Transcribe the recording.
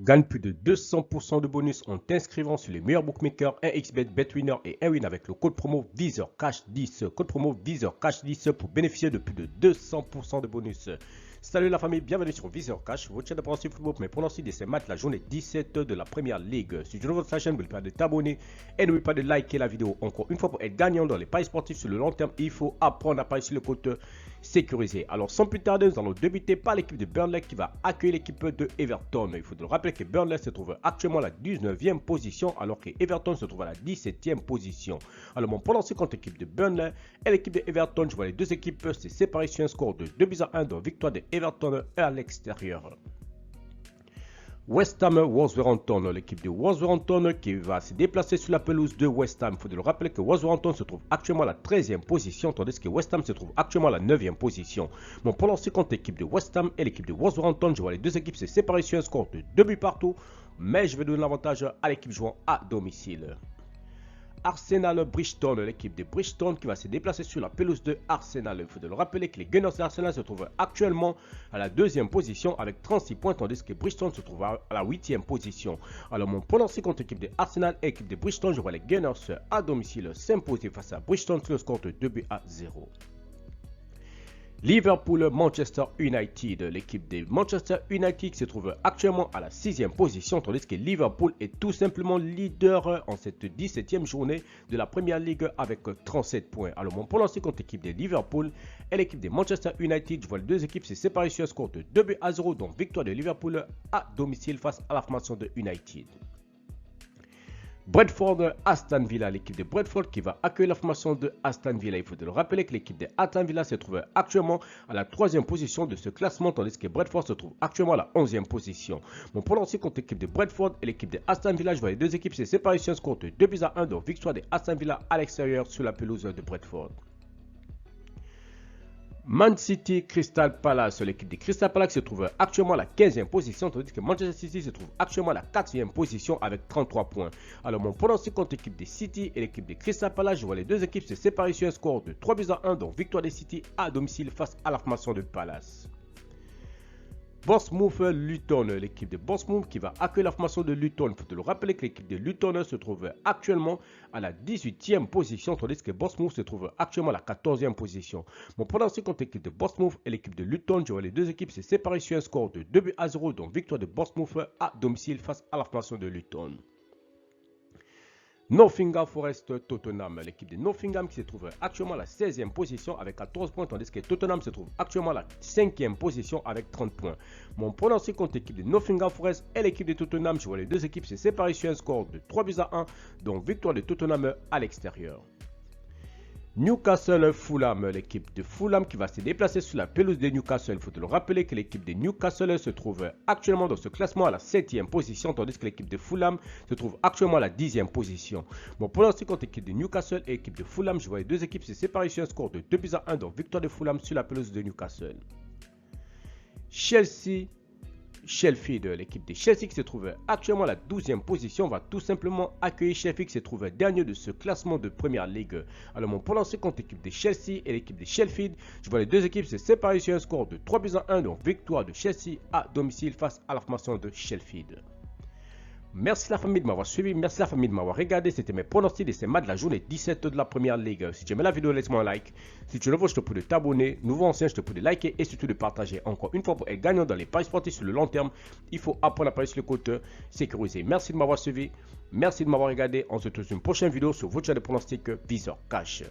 Gagne plus de 200% de bonus en t'inscrivant sur les meilleurs bookmakers 1xBet, BetWinner et 1win avec le code promo VISEURCASH10. Code promo VISEURCASH10 pour bénéficier de plus de 200% de bonus. Salut la famille, bienvenue sur VISEURCASH, votre chaîne de pronostic football, mais pour lancer de ces matchs la journée 17 de la première ligue. Si tu es nouveau sur la chaîne, n'oublie pas de t'abonner et n'oublie pas de liker la vidéo. Encore une fois, pour être gagnant dans les paris sportifs sur le long terme, il faut apprendre à parier sur le code sécurisé. Alors sans plus tarder, nous allons débuter par l'équipe de Burnley qui va accueillir l'équipe de Everton. Il faut le rappeler que Burnley se trouve actuellement à la 19e position alors que Everton se trouve à la 17e position. Alors mon pronostic contre l'équipe de Burnley et l'équipe de Everton, je vois les deux équipes se séparer sur un score de 2-1 dans victoire de Everton à l'extérieur. West Ham Wolverhampton, l'équipe de Wolverhampton qui va se déplacer sur la pelouse de West Ham. Il faut le rappeler que Wolverhampton se trouve actuellement à la 13e position, tandis que West Ham se trouve actuellement à la 9e position. Mon pronostic contre l'équipe de West Ham et l'équipe de Wolverhampton, je vois les deux équipes se séparer sur un score de 2 buts partout, mais je vais donner l'avantage à l'équipe jouant à domicile. Arsenal Bridgestone, l'équipe de Bridgestone qui va se déplacer sur la pelouse de Arsenal. Il faut le rappeler que les Gunners d'Arsenal se trouvent actuellement à la 2e position avec 36 points, tandis que Bridgestone se trouve à la 8e position. Alors mon pronostic contre l'équipe de Arsenal et l'équipe de Bridgestone, je vois les Gunners à domicile s'imposer face à Bridgestone sur le score de 2-0. Liverpool Manchester United, l'équipe de Manchester United qui se trouve actuellement à la 6e position, tandis que Liverpool est tout simplement leader en cette 17e journée de la Première Ligue avec 37 points. Alors mon pronostic contre l'équipe de Liverpool et l'équipe de Manchester United, je vois les deux équipes se séparer sur un score de 2-0, donc victoire de Liverpool à domicile face à la formation de United. Brentford Aston Villa, l'équipe de Brentford qui va accueillir la formation de Aston Villa. Il faut le rappeler que l'équipe de Aston Villa se trouve actuellement à la 3e position de ce classement, tandis que Brentford se trouve actuellement à la 11e position. Mon pronostic contre l'équipe de Brentford et l'équipe de Aston Villa, je vois les deux équipes se séparer sur un score de 2-1, donc victoire de Aston Villa à l'extérieur sur la pelouse de Brentford. Man City Crystal Palace, l'équipe de Crystal Palace se trouve actuellement à la 15e position, tandis que Manchester City se trouve actuellement à la 4e position avec 33 points. Alors mon pronostic contre l'équipe de City et l'équipe de Crystal Palace, je vois les deux équipes se séparer sur un score de 3-1, donc victoire de City à domicile face à la formation de Palace. Bournemouth Luton, l'équipe de Bournemouth qui va accueillir la formation de Luton. Il faut le rappeler que l'équipe de Luton se trouve actuellement à la 18e position, tandis que Bournemouth se trouve actuellement à la 14e position. Mon pronostic contre l'équipe de Bournemouth et l'équipe de Luton, je vois les deux équipes se séparer sur un score de 2-0, donc victoire de Bournemouth à domicile face à la formation de Luton. Nottingham Forest Tottenham, l'équipe de Nottingham qui se trouve actuellement à la 16e position avec 14 points, tandis que Tottenham se trouve actuellement à la 5e position avec 30 points. Mon pronostic contre l'équipe de Nottingham Forest et l'équipe de Tottenham, je vois les deux équipes se séparer sur un score de 3-1, donc victoire de Tottenham à l'extérieur. Newcastle Fulham, l'équipe de Fulham qui va se déplacer sur la pelouse de Newcastle. Il faut le rappeler que l'équipe de Newcastle se trouve actuellement dans ce classement à la 7e position, tandis que l'équipe de Fulham se trouve actuellement à la 10e position. Mon pronostic contre l'équipe de Newcastle et l'équipe de Fulham, je vois les deux équipes se séparer sur un score de 2-1, donc victoire de Fulham sur la pelouse de Newcastle. Sheffield, l'équipe de Chelsea qui se trouve actuellement à la 12e position, va tout simplement accueillir Sheffield qui se trouve dernier de ce classement de Première Ligue. Alors mon pronostic contre l'équipe de Chelsea et l'équipe de Sheffield, je vois les deux équipes se séparer sur un score de 3-1, donc victoire de Chelsea à domicile face à la formation de Sheffield. Merci la famille de m'avoir suivi, merci la famille de m'avoir regardé. C'était mes pronostics de ces matchs de la journée 17 de la Première Ligue. Si tu aimes la vidéo, laisse-moi un like. Si tu es nouveau, je te prie de t'abonner. Nouveau ancien, je te prie de liker et surtout de partager. Encore une fois, pour être gagnant dans les paris sportifs sur le long terme, il faut apprendre à parier sur le côté sécurisé. Merci de m'avoir suivi, merci de m'avoir regardé. On se retrouve sur une prochaine vidéo sur votre chaîne de pronostics VISEURCASH.